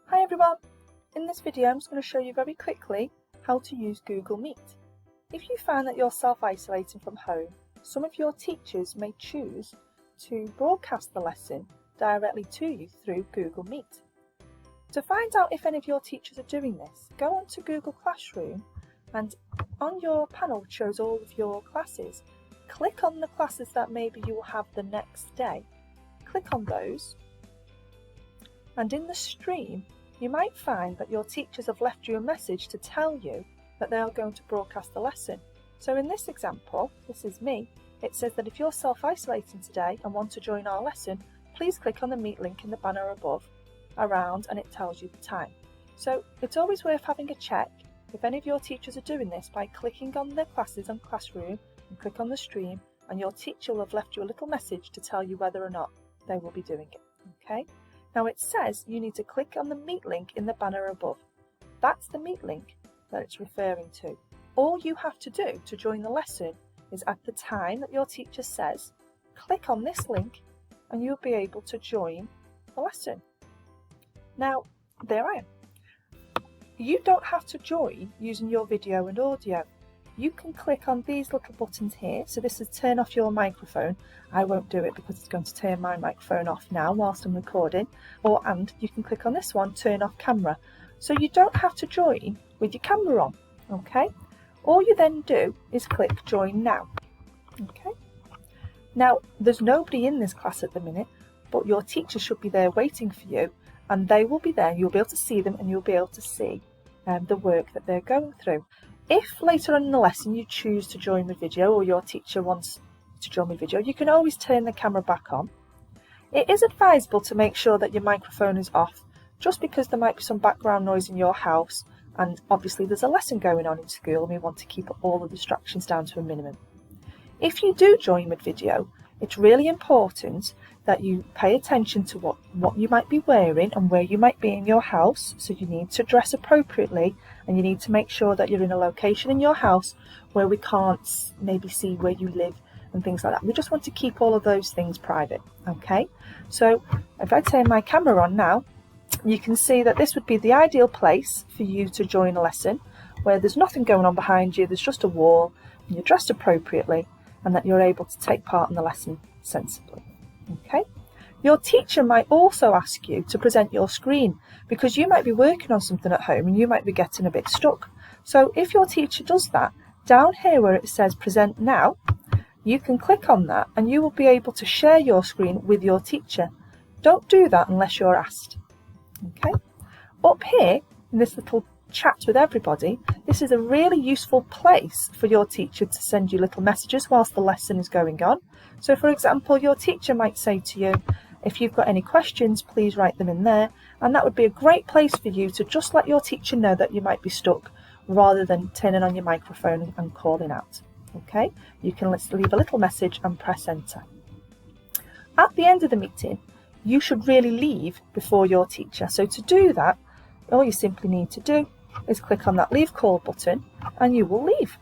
Hi everyone! In this video I'm just going to show you very quickly how to use Google Meet. If you find that you're self-isolating from home, some of your teachers may choose to broadcast the lesson directly to you through Google Meet. To find out if any of your teachers are doing this, go onto Google Classroom and on your panel which shows all of your classes, click on the classes that maybe you will have the next day. Click on those, and in the stream you might find that your teachers have left you a message to tell you that they are going to broadcast the lesson. So in this example, this is me, it says that if you're self-isolating today and want to join our lesson, please click on the Meet link in the banner above around and it tells you the time. So it's always worth having a check if any of your teachers are doing this by clicking on their classes on Classroom and click on the stream, and your teacher will have left you a little message to tell you whether or not they will be doing it. Okay? Now it says you need to click on the Meet link in the banner above. That's the Meet link that it's referring to. All you have to do to join the lesson is at the time that your teacher says, click on this link and you'll be able to join the lesson. Now, there I am. You don't have to join using your video and audio. You can click on these little buttons here. So this is turn off your microphone. I won't do it because it's going to turn my microphone off now whilst I'm recording. And you can click on this one, turn off camera. So you don't have to join with your camera on, okay? All you then do is click join now, okay? Now, there's nobody in this class at the minute, but your teacher should be there waiting for you, and they will be there. You'll be able to see them and you'll be able to see the work that they're going through. If later on in the lesson you choose to join with video, or your teacher wants to join with video, you can always turn the camera back on. It is advisable to make sure that your microphone is off, just because there might be some background noise in your house, and obviously there's a lesson going on in school and we want to keep all the distractions down to a minimum. If you do join with video, it's really important that you pay attention to what you might be wearing and where you might be in your house. So you need to dress appropriately, and you need to make sure that you're in a location in your house where we can't maybe see where you live and things like that. We just want to keep all of those things private, okay? So if I turn my camera on now, you can see that this would be the ideal place for you to join a lesson where there's nothing going on behind you, there's just a wall, and you're dressed appropriately, and that you're able to take part in the lesson sensibly. Okay. Your teacher might also ask you to present your screen because you might be working on something at home and you might be getting a bit stuck. So if your teacher does that, down here where it says present now, you can click on that and you will be able to share your screen with your teacher. Don't do that unless you're asked. Okay. Up here in this little chat with everybody, this is a really useful place for your teacher to send you little messages whilst the lesson is going on. So for example, your teacher might say to you, if you've got any questions, please write them in there, and that would be a great place for you to just let your teacher know that you might be stuck rather than turning on your microphone and calling out. Okay, you can leave a little message and press enter. At the end of the meeting, you should really leave before your teacher. So to do that, all you simply need to do is click on that leave call button and you will leave.